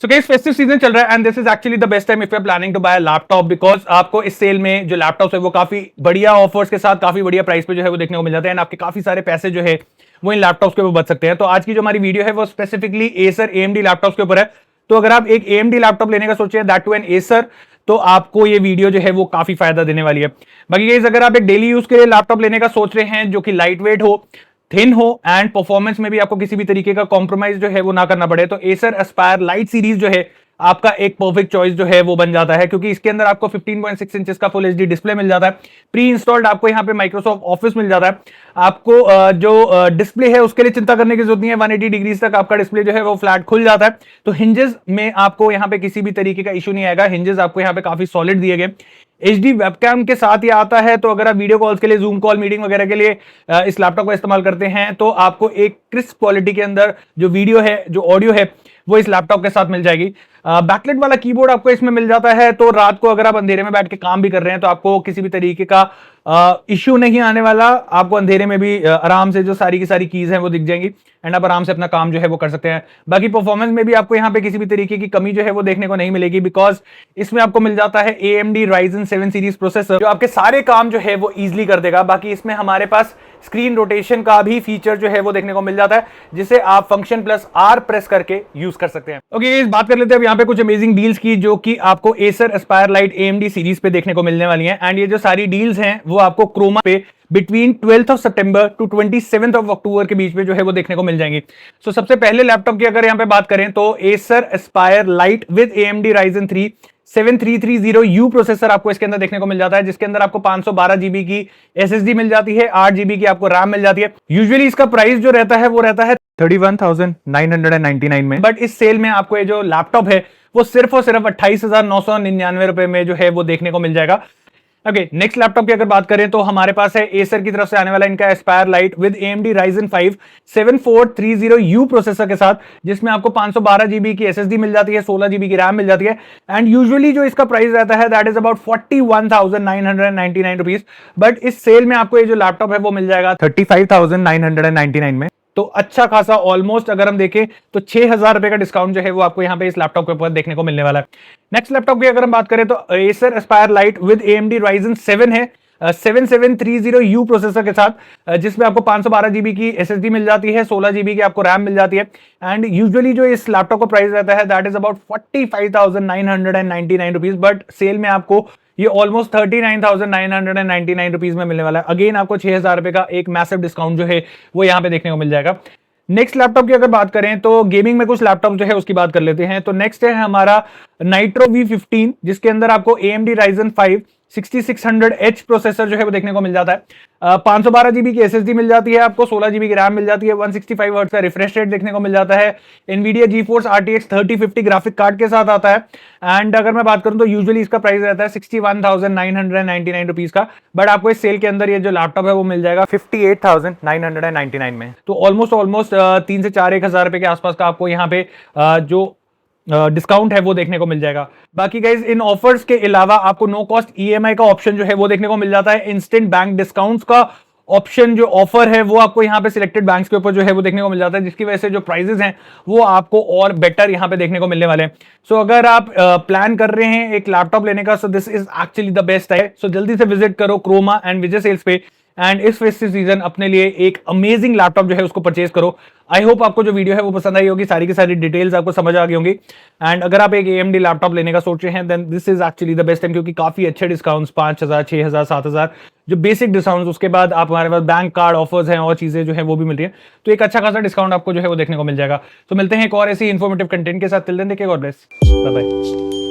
So guys festive season चल रहा है and this is actually the best time if you are planning to buy laptop, because आपको इस cell में जो लैपटॉप्स है वो काफी बढ़िया ऑफर्स के साथ काफी बढ़िया प्राइस पे जो है वो देखने को मिल जाते हैं एंड आपके काफी सारे पैसे जो है वो इन लैपटॉप्स के ऊपर बच सकते हैं। तो आज की जो हमारी वीडियो है वो स्पेसिफिकली एसर AMD लैपटॉप्स के ऊपर है। तो अगर आप एक AMD लैपटॉप लेने का सोचे दैट टू एन एसर, तो आपको ये वीडियो जो है वो काफी फायदा देने वाली है। बाकी गाइस अगर आप एक डेली यूज के लिए लैपटॉप लेने का सोच रहे हैं जो कि लाइट वेट हो, थिन हो एंड परफॉर्मेंस में भी आपको किसी भी तरीके का कॉम्प्रोमाइज जो है वो ना करना पड़े, तो एसर एस्पायर लाइट सीरीज जो है आपका एक परफेक्ट चॉइस जो है वो बन जाता है, क्योंकि इसके अंदर आपको 15.6 इंचेस का फुल एचडी डिस्प्ले मिल जाता है। प्री इंस्टॉल्ड आपको यहाँ पे माइक्रोसॉफ्ट ऑफिस मिल जाता है। आपको जो डिस्प्ले है उसके लिए चिंता करने की जरूरत नहीं है, 180 डिग्रीज तक आपका डिस्प्ले जो है वो फ्लैट खुल जाता है। तो हिंजेस में आपको यहाँ पे किसी भी तरीके का इशू नहीं आएगा, हिंजेस आपको यहाँ पे काफी सॉलिड दिए गए। HD वेबकैम के साथ ये आता है, तो अगर आप वीडियो कॉल्स के लिए, जूम कॉल, मीटिंग वगैरह के लिए इस लैपटॉप का इस्तेमाल करते हैं तो आपको एक क्रिस्प क्वालिटी के अंदर जो वीडियो है, जो ऑडियो है, वो इस लैपटॉप के साथ मिल जाएगी। बैकलाइट वाला कीबोर्ड आपको इसमें मिल जाता है, तो रात को अगर आप अंधेरे में बैठ के काम भी कर रहे हैं तो आपको किसी भी तरीके का इश्यू नहीं आने वाला। आपको अंधेरे में भी आराम से जो सारी की सारी कीज हैं वो दिख जाएंगी एंड आप आराम से अपना काम जो है वो कर सकते हैं। बाकी परफॉर्मेंस में भी आपको यहाँ पे किसी भी तरीके की कमी जो है वो देखने को नहीं मिलेगी, बिकॉज इसमें आपको मिल जाता है AMD Ryzen 7 सीरीज प्रोसेसर, जो आपके सारे काम जो है वो इजिली कर देगा। बाकी इसमें हमारे पास स्क्रीन रोटेशन का भी फीचर जो है वो देखने को मिल जाता है, जिसे आप फंक्शन +R प्रेस करके यूज कर सकते हैं। ओके, बात कर लेते हैं अब यहाँ पे कुछ अमेजिंग डील्स की, जो कि आपको Acer Aspire light AMD series पे देखने को मिलने वाली हैं। एंड ये जो सारी डील्स हैं वो आपको क्रोमा पे between 12th of September to 27th of October के बीच में जो है वो देखने को मिल जाएंगी। सो सबसे पहले लैपटॉप की अगर यहाँ पे बात करें तो Acer Aspire light with AMD Ryzen 3 7330U processor आपको इसके अंदर देखने को मिल जाता है, जिसके अंदर आपको 512 GB की SSD मिल जाती है, 8 GB की आपको रैम मिल जाती है। यूजुअली इसका प्राइस जो रहता है वो रहता है 31,999 में, बट इस सेल में आपको ये जो लैपटॉप है वो सिर्फ और सिर्फ 28,999 रुपए में जो है वो देखने को मिल जाएगा। ओके, नेक्स्ट लैपटॉप की अगर बात करें तो हमारे पास है एसर की तरफ से आने वाला इनका Aspire light with AMD Ryzen 5 7430U processor के साथ, जिसमें आपको 512 GB की SSD मिल जाती है, 16 GB की रैम मिल जाती है। एंड यूजुअली जो इसका प्राइस रहता है that is about 41,999 rupees, but इस सेल में आपको ये जो लैपटॉप है वो मिल जाएगा 35,999 में। तो अच्छा खासा ऑलमोस्ट अगर हम देखें तो 6,000 रुपए का डिस्काउंट जो है वो आपको यहाँ पे इस लैपटॉप के ऊपर देखने को मिलने वाला है। नेक्स्ट लैपटॉप की अगर हम बात करें तो Acer Aspire light with AMD Ryzen 7 है 7730U प्रोसेसर के साथ, जिसमें आपको 512 GB की SSD मिल जाती है, 16 GB की आपको रैम मिल जाती है। एंड यूजुअली जो इस लैपटॉप का प्राइस रहता है that is about 45,999 rupees, but sale में आपको ये ऑलमोस्ट 39,999 रुपीज में मिलने वाला है। अगेन आपको 6,000 रुपए का एक मैसिव डिस्काउंट जो है वो यहाँ पे देखने को मिल जाएगा। नेक्स्ट लैपटॉप की अगर बात करें तो गेमिंग में कुछ लैपटॉप जो है उसकी बात कर लेते हैं। तो नेक्स्ट है हमारा नाइट्रो V15, जिसके अंदर आपको AMD Ryzen 5 6600H प्रोसेसर जो है वो देखने को मिल जाता है। 512 GB की SSD मिल जाती है आपको, 16 GB की रैम मिल जाती है, 165 हर्ट्ज का रिफ्रेश रेट देखने को मिल जाता है। NVIDIA GeForce RTX 3050 graphic card के साथ आता है। एंड अगर मैं बात करूं तो यूजुअली इसका प्राइस रहता है 61,999 रुपीज का, बट आपको इस सेल के अंदर ये जो लैपटॉप है वो मिल जाएगा 58,999 में। तो ऑलमोस्ट 3 से 4,000 रुपए के आसपास का आपको यहाँ पे जो डिस्काउंट है वो देखने को मिल जाएगा। बाकी गाइज इन ऑफर्स के अलावा आपको नो कॉस्ट EMI का ऑप्शन जो है वो देखने को मिल जाता है। इंस्टेंट बैंक डिस्काउंट्स का ऑप्शन जो ऑफर है वो आपको यहाँ पे सिलेक्टेड बैंक्स के ऊपर जो है वो देखने को मिल जाता है, जिसकी वजह से जो प्राइसेस हैं वो आपको और बेटर यहाँ पे देखने को मिलने वाले हैं। सो अगर आप प्लान कर रहे हैं एक लैपटॉप लेने का, so this is actually the best है। सो जल्दी से विजिट करो क्रोमा एंड विजय सेल्स पे एंड इस फेस्टिव सीजन अपने लिए एक अमेजिंग लैपटॉप जो है उसको परचेज करो। आई होप आपको जो वीडियो है वो पसंद आई होगी, सारी की सारी डिटेल्स आपको समझ आ गई होंगी। एंड अगर आप एक AMD लैपटॉप लेने का सोच रहे हैं then this is actually the best time, क्योंकि काफी अच्छे डिस्काउंट्स 5,000 6,000 7,000 जो बेसिक डिस्काउंट्स, उसके बाद आप हमारे पास बैंक कार्ड ऑफर्स हैं और चीजें जो है वो भी मिल रही है, तो एक अच्छा खासा डिस्काउंट आपको जो है वो देखने को मिल जाएगा। तो मिलते हैं एक और ऐसी इन्फॉर्मेटिव कंटेंट के साथ। Till then take care, God bless, bye bye.